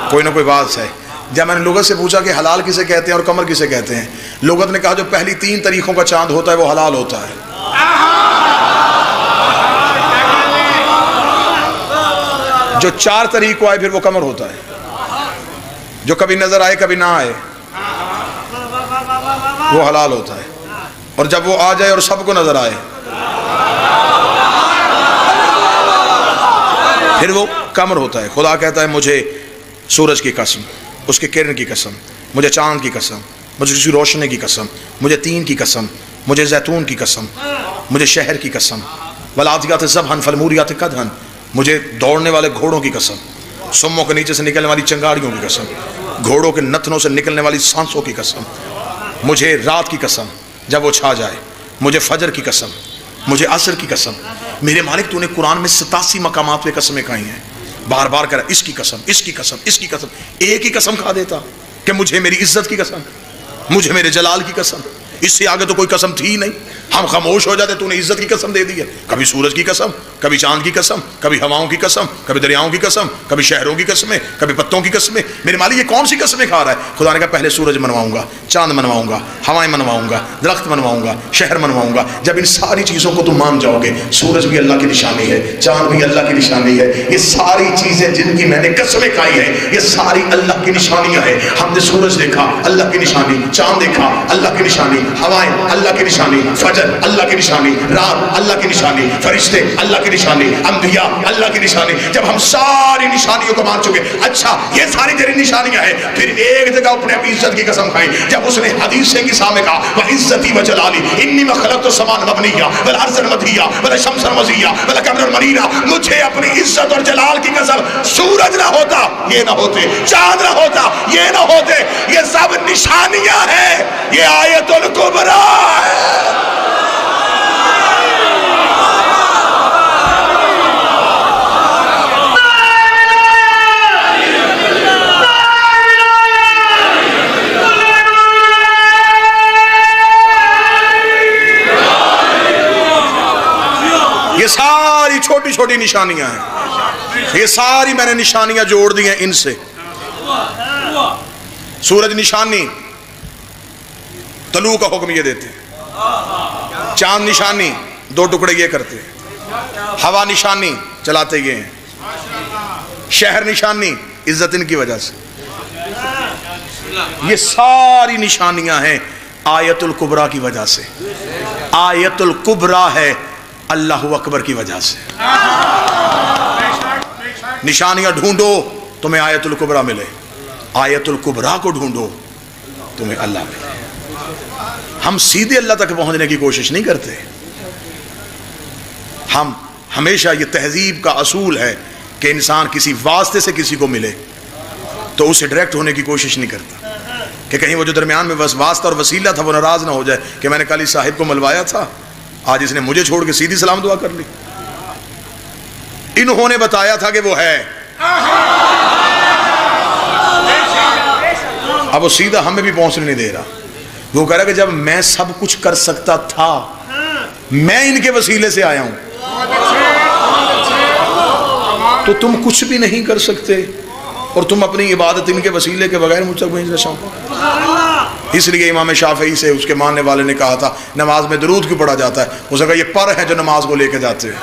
کوئی نہ کوئی بات ہے۔ جب میں نے لغت سے پوچھا کہ حلال کسے کہتے ہیں اور قمر کسے کہتے ہیں، لغت نے کہا جو پہلی تین طریقوں کا چاند ہوتا ہے وہ حلال ہوتا ہے۔ جو چار طریق کو آئے پھر وہ قمر ہوتا ہے، جو کبھی نظر آئے کبھی نہ آئے وہ حلال ہوتا ہے، اور جب وہ آ جائے اور سب کو نظر آئے پھر وہ قمر ہوتا ہے۔ خدا کہتا ہے مجھے سورج کی قسم، اس کے کرن کی قسم، مجھے چاند کی قسم، مجھے اس کی روشنی کی قسم، مجھے تین کی قسم، مجھے زیتون کی قسم، مجھے شہر کی قسم، والعادیات ضبحا فالموریات قدحا، مجھے دوڑنے والے گھوڑوں کی قسم، سموں کے نیچے سے نکلنے والی چنگاڑیوں کی قسم، گھوڑوں کے نتنوں سے نکلنے والی سانسوں کی قسم، مجھے رات کی قسم جب وہ چھا جائے، مجھے فجر کی قسم، مجھے عصر کی قسم۔ میرے مالک تو نے قرآن میں 87 مقامات پہ قسمیں کھائی ہیں، بار بار کہہ رہا اس کی قسم، اس کی قسم، اس کی قسم، ایک ہی قسم کھا دیتا کہ مجھے میری عزت کی قسم، مجھے میرے جلال کی قسم، اس سے آگے تو کوئی قسم تھی ہی نہیں، ہم خاموش ہو جاتے، تو نے عزت کی قسم دے دی ہے۔ کبھی سورج کی قسم، کبھی چاند کی قسم، کبھی ہواؤں کی قسم، کبھی دریاؤں کی قسم، کبھی شہروں کی قسمیں، کبھی پتوں کی قسمیں۔ میرے مالی یہ کون سی قسمیں کھا رہا ہے؟ خدا نے کہا پہلے سورج منواؤں گا، چاند منواؤں گا، ہوائیں منواؤں گا، درخت منواؤں گا، شہر منواؤں گا۔ جب ان ساری چیزوں کو تم مان جاؤ گے، سورج بھی اللہ کی نشانی ہے، چاند بھی اللہ کی نشانی ہے، یہ ساری چیزیں جن کی میں نے قسمیں کھائی ہیں یہ ساری اللہ کی نشانیاں ہیں۔ ہم نے سورج دیکھا، اللہ کی نشانی، چاند دیکھا، اللہ کی نشانی، ہوائیں اللہ کی نشانی، فجر اللہ کی نشانی، رات اللہ کی نشانی، فرشتے اللہ کی نشانی، انبیاء اللہ کی نشانی۔ جب ہم ساری نشانیوں کو مان چکے، اچھا یہ ساری تیری نشانیاں ہیں، پھر ایک جگہ اپنے اپنی عزت کی قسم کھائی جب اس نے حدیث سے کسا میں کہا وَعِزَّتِي وَجَلَالِي إِنِّي مَا خَلَقْتُ السَّمَاءَ مَبْنِيًّا وَلَا أَرْضًا مَطِيًّا وَلَا شَمْسًا مَزِيًّا وَلَا قَمَرًا مُنِيرًا۔ مجھے اپنی عزت اور جلال کی قسم، سورج نہ ہوتا یہ نہ ہوتے، چاند نہ ہوتا یہ نہ ہوتے، یہ سب نشانیاں ہیں، یہ آیت الکبریٰ ہے۔ یہ ساری چھوٹی چھوٹی نشانیاں ہیں، یہ ساری میں نے نشانیاں جوڑ دی ہیں ان سے۔ سورج نشانی طلوع کا حکم یہ دیتے، چاند نشانی 2 ٹکڑے یہ کرتے، ہوا نشانی چلاتے یہ ہیں، شہر نشانی عزت ان کی وجہ سے. یہ ساری نشانیاں ہیں آیت الکبریٰ کی وجہ سے. آیت الکبریٰ ہے اللہ اکبر کی وجہ سے. نشانیاں ڈھونڈو تمہیں آیت الکبریٰ ملے، آیت الکبریٰ کو ڈھونڈو تمہیں اللہ ملے. ہم سیدھے اللہ تک پہنچنے کی کوشش نہیں کرتے. ہم ہمیشہ یہ تہذیب کا اصول ہے کہ انسان کسی واسطے سے کسی کو ملے تو اسے ڈائریکٹ ہونے کی کوشش نہیں کرتا کہ کہیں وہ جو درمیان میں بس واسطہ اور وسیلہ تھا وہ ناراض نہ ہو جائے کہ میں نے کل اس صاحب کو ملوایا تھا، آج اس نے مجھے چھوڑ کے سیدھی سلام دعا کر لی. انہوں نے بتایا تھا کہ وہ ہے، اب وہ سیدھا ہمیں بھی پہنچنے نہیں دے رہا. وہ کہہ رہا کہ جب میں سب کچھ کر سکتا تھا، میں ان کے وسیلے سے آیا ہوں، تو تم کچھ بھی نہیں کر سکتے اور تم اپنی عبادت ان کے وسیلے کے بغیر مجھ تک نہیں رساؤ. اس لیے امام شافعی سے اس کے ماننے والے نے کہا تھا نماز میں درود کیوں پڑھا جاتا ہے؟ اس نے کہا یہ پر ہیں جو نماز کو لے کے جاتے ہیں.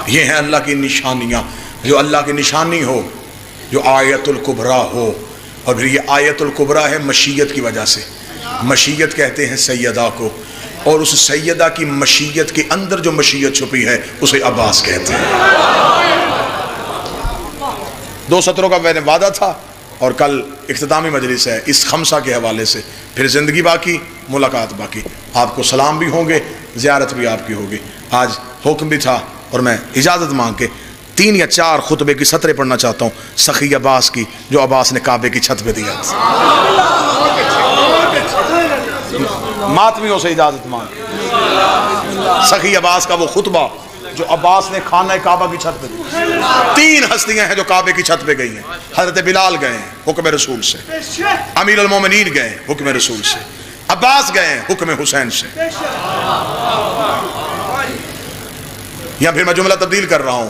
یہ ہیں اللہ کی نشانیاں. جو اللہ کی نشانی ہو، جو آیت الکبریٰ ہو، اور پھر یہ آیت الکبریٰ ہے مشیت کی وجہ سے. مشیت کہتے ہیں سیدہ کو، اور اس سیدہ کی مشیت کے اندر جو مشیت چھپی ہے اسے عباس کہتے ہیں. 2 سطروں کا میں نے وعدہ تھا اور کل اختتامی مجلس ہے اس خمسہ کے حوالے سے. پھر زندگی باقی، ملاقات باقی. آپ کو سلام بھی ہوں گے، زیارت بھی آپ کی ہوگی. آج حکم بھی تھا اور میں اجازت مانگ کے 3 یا 4 خطبے کی سطریں پڑھنا چاہتا ہوں سخی عباس کی، جو عباس نے کعبے کی چھت پہ دیا. ماتمیوں سے اجازت مانگ. سخی عباس کا وہ خطبہ جو عباس نے خانہ کعبہ کی چھت پہ دیا. 3 ہستیاں ہیں جو کعبے کی چھت پہ گئی ہیں. حضرت بلال گئے ہیں حکم رسول سے، امیر المومنین گئے حکم رسول سے، عباس گئے حکم حسین سے. یا پھر میں جملہ تبدیل کر رہا ہوں،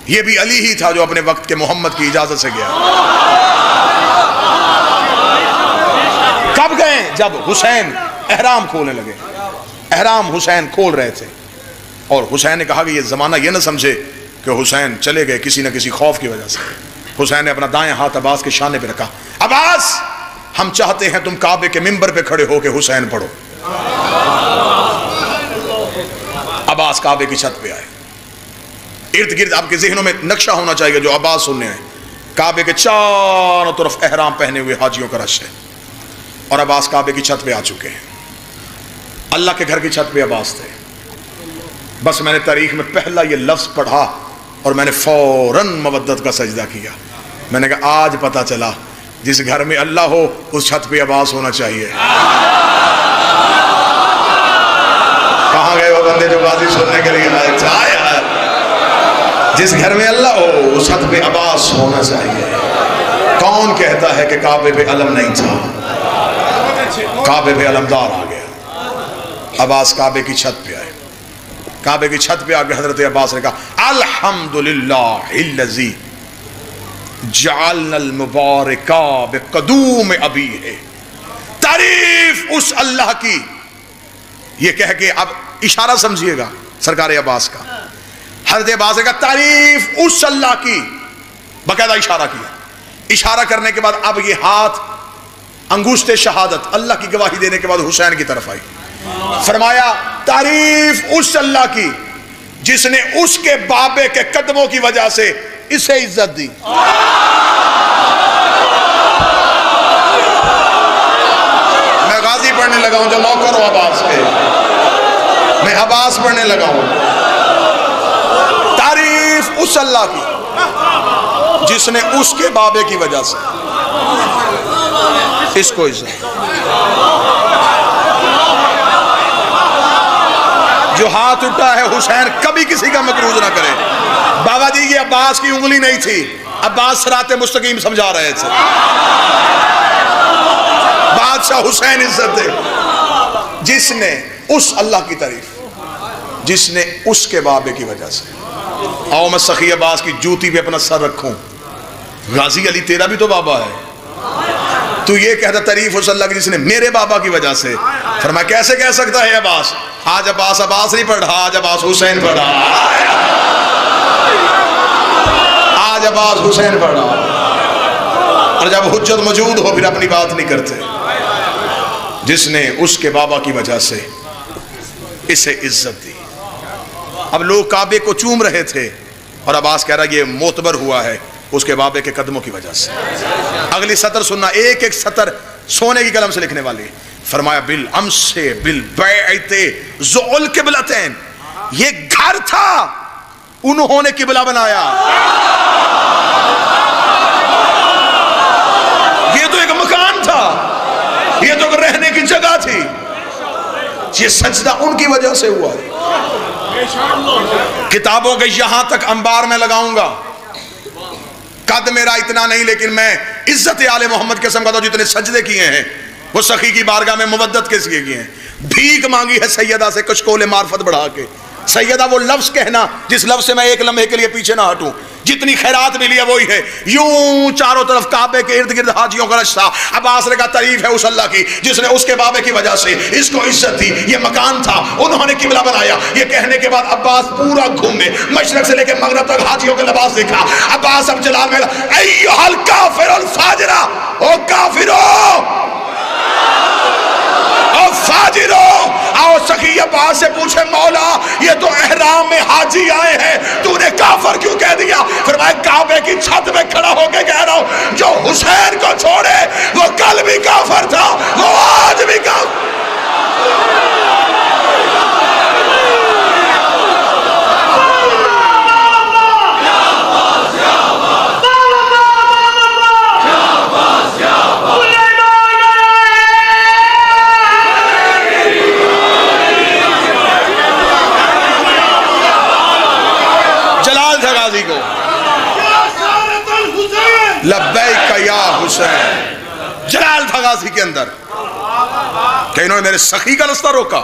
یہ بھی علی ہی تھا جو اپنے وقت کے محمد کی اجازت سے گیا. کب گئے؟ جب حسین احرام کھولنے لگے. احرام حسین کھول رہے تھے اور حسین نے کہا کہ یہ زمانہ یہ نہ سمجھے کہ حسین چلے گئے کسی نہ کسی خوف کی وجہ سے. حسین نے اپنا دائیں ہاتھ عباس کے شانے پہ رکھا. عباس، ہم چاہتے ہیں تم کعبے کے منبر پہ کھڑے ہو کے حسین پڑھو. عباس کعبے کی چھت پہ آئے. ارد گرد آپ کے ذہنوں میں نقشہ ہونا چاہیے جو عباس سننے آئے. کعبے کے چاروں طرف احرام پہنے ہوئے حاجیوں کا رش ہے اور عباس کعبے کی چھت پہ آ چکے ہیں. اللہ کے گھر کی چھت پہ عباس تھے. بس میں نے تاریخ میں پہلا یہ لفظ پڑھا اور میں نے فوراً مودت کا سجدہ کیا. میں نے کہا آج پتہ چلا جس گھر میں اللہ ہو اس چھت پہ عباس ہونا چاہیے. کہاں گئے وہ بندے جو بازی سننے کے لیے آئے؟ جس گھر میں اللہ ہو اس چھت پہ عباس ہونا چاہیے. کون کہتا ہے کہ کعبے پہ علم نہیں تھا؟ کعبے پہ علمدار آ گیا. عباس کعبے کی چھت پہ آئے. کعبے کی چھت پہ آ کے حضرت عباس نے کہا الحمدللہ الذی جعلنا المبارک بقدوم ابیہ. تعریف اس اللہ کی. یہ کہہ کے اب اشارہ سمجھیے گا سرکار عباس کا. حضرت عباس نے کہا تعریف اس اللہ کی، باقاعدہ اشارہ کیا. اشارہ کرنے کے بعد اب یہ ہاتھ انگشت شہادت اللہ کی گواہی دینے کے بعد حسین کی طرف آئی. فرمایا تعریف اس اللہ کی جس نے اس کے بابے کے قدموں کی وجہ سے اسے عزت دی. میں غازی پڑھنے لگا ہوں جو نوکر ہوں عباس کے. میں عباس پڑھنے لگا ہوں. تعریف اس اللہ کی جس نے اس کے بابے کی وجہ سے اس کو عزت. جو ہاتھ اٹھا ہے حسین کبھی کسی کا مکروہ نہ کرے. بابا جی یہ عباس کی انگلی نہیں تھی، عباس صراط مستقیم سمجھا رہے تھے. بادشاہ حسین عزت دے جس نے اس اللہ کی تعریف جس نے اس کے بابے کی وجہ سے. آؤ میں سخی عباس کی جوتی پہ اپنا سر رکھوں. غازی علی تیرا بھی تو بابا ہے، تو یہ کہتا تعریف اس اللہ کی جس نے میرے بابا کی وجہ سے. فرمایا کیسے کہہ سکتا ہے عباس؟ آج عباس نہیں پڑھ رہا، آج عباس حسین پڑھ رہا، آج عباس حسین پڑھ رہا. اور جب حجت موجود ہو پھر اپنی بات نہیں کرتے. جس نے اس کے بابا کی وجہ سے اسے عزت دی. اب لوگ کعبے کو چوم رہے تھے اور عباس کہہ رہا یہ معتبر ہوا ہے اس کے بابے کے قدموں کی وجہ سے. اگلی سطر سننا، ایک ایک سطر سونے کی قلم سے لکھنے والی. فرمایا بالامس بالبیعت ذو القبلتین، یہ گھر تھا انہوں نے قبلہ بنایا. یہ تو ایک مکان تھا، یہ تو رہنے کی جگہ تھی. یہ سجدہ ان کی وجہ سے ہوا. کتابوں کے یہاں تک انبار میں لگاؤں گا. قد میرا اتنا نہیں لیکن میں عزت آل محمد کے سمجھتا ہوں. جتنے سجدے کیے ہیں وہ سخی کی بارگاہ میں مودت کے لیے کیے ہیں. بھیک مانگی ہے سیدہ سے کشکول معرفت بڑھا کے. سیدہ وہ لفظ کہنا جس لفظ سے میں ایک لمحے کے لیے پیچھے نہ ہٹوں. جتنی خیرات ملی ہے وہی ہے. یوں چاروں طرف کعبے کے ارد گرد حاجیوں کا رش تھا. عباس نے کہا تعریف ہے اس اللہ کی جس نے اس کے بابے کی وجہ سے اس کو عزت دی. یہ مکان تھا انہوں نے قبلہ بنایا. یہ کہنے کے بعد عباس پورا گھومے مشرق سے لے کے مغرب تک حاجیوں کے لباس دیکھا. عباس اب جلال میں ایھا الکافر الفاجرہ، او کافرو او فاجرو. آؤ سخی عباس سے پوچھے مولا یہ تو احرام میں حاجی آئے ہیں، تو نے کافر کیوں کہہ دیا؟ فرمایا کعبے کی چھت میں کھڑا ہو کے کہہ رہا ہوں جو حسین کو چھوڑے وہ کل بھی کافر تھا، وہ آج بھی کافر. لبیک یا حسین. جلال تھا غازی کے اندر کہ انہوں نے میرے سخی کا رستہ روکا،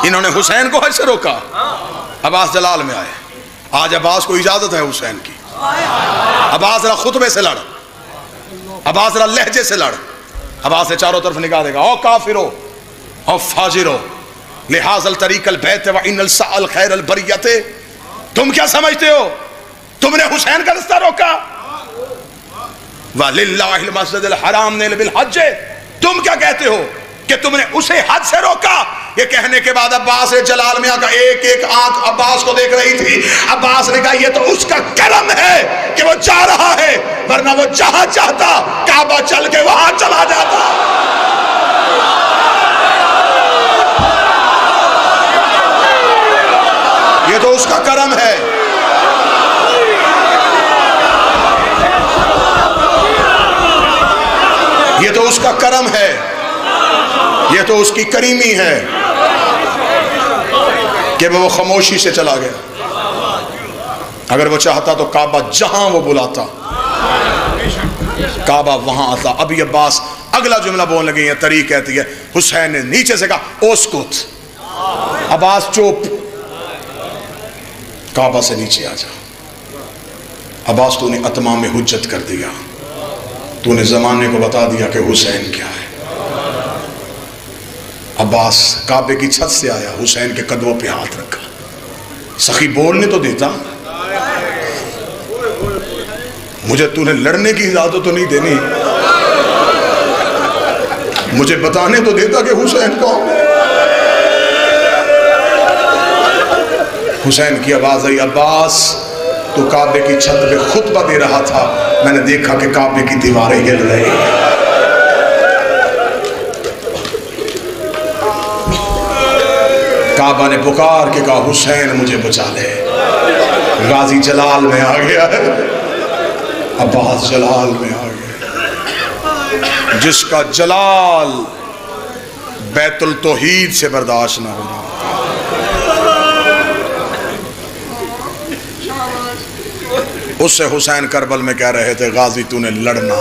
انہوں نے حسین کو حج سے روکا. عباس جلال میں آئے. آج عباس کو اجازت ہے حسین کی. عباس ذرا خطبے سے لڑ، عباس ذرا لہجے سے لڑ. عباس سے چاروں طرف نگاہ دے گا او کافرو او فاجرو لہذا الطریق البیت وان السع الخیر البریت. تم کیا سمجھتے ہو تم نے حسین کا رستہ روکا؟ وَلِلَّهِ الْمَسْجِدِ الْحَرَامِ نِلْ بِالْحَجِّ. تم کیا کہتے ہو کہ تم نے اسے حج سے روکا؟ یہ کہنے کے بعد عباس جلال میاں کا ایک ایک آنکھ عباس کو دیکھ رہی تھی. عباس نے کہا یہ تو اس کا کرم ہے کہ وہ جا رہا ہے، ورنہ وہ جہاں چاہتا کعبہ چل کے وہاں چلا جاتا. یہ تو اس کا کرم ہے. یہ تو اس کا کرم ہے، یہ تو اس کی کریمی ہے کہ وہ خاموشی سے چلا گیا. اگر وہ چاہتا تو کعبہ جہاں وہ بلاتا کعبہ وہاں آتا. ابھی عباس اگلا جملہ بولنے لگے ہیں. طریق کہتی ہے حسین نے نیچے سے کہا اوسکت. عباس چوپ، کعبہ سے نیچے آ جا. عباس تو نے اتمام حجت کر دیا، تو نے زمانے کو بتا دیا کہ حسین کیا ہے. عباس کعبے کی چھت سے آیا، حسین کے قدموں پہ ہاتھ رکھا. سخی بولنے تو دیتا، مجھے تو نے لڑنے کی اجازت تو نہیں دینی، مجھے بتانے تو دیتا کہ حسین کون ہے. حسین کی آواز آئی عباس تو کعبے کی چھت پہ خطبہ دے رہا تھا، میں نے دیکھا کہ کعبے کی دیواریں ہل رہی ہیں. کعبہ نے پکار کے کہا حسین مجھے بچا لے. غازی جلال میں آ گیا ہے، عباس جلال میں آ گیا. جس کا جلال بیت التوحید سے برداشت نہ ہونا. اس سے حسین کربل میں کہہ رہے تھے غازی تو نے لڑنا.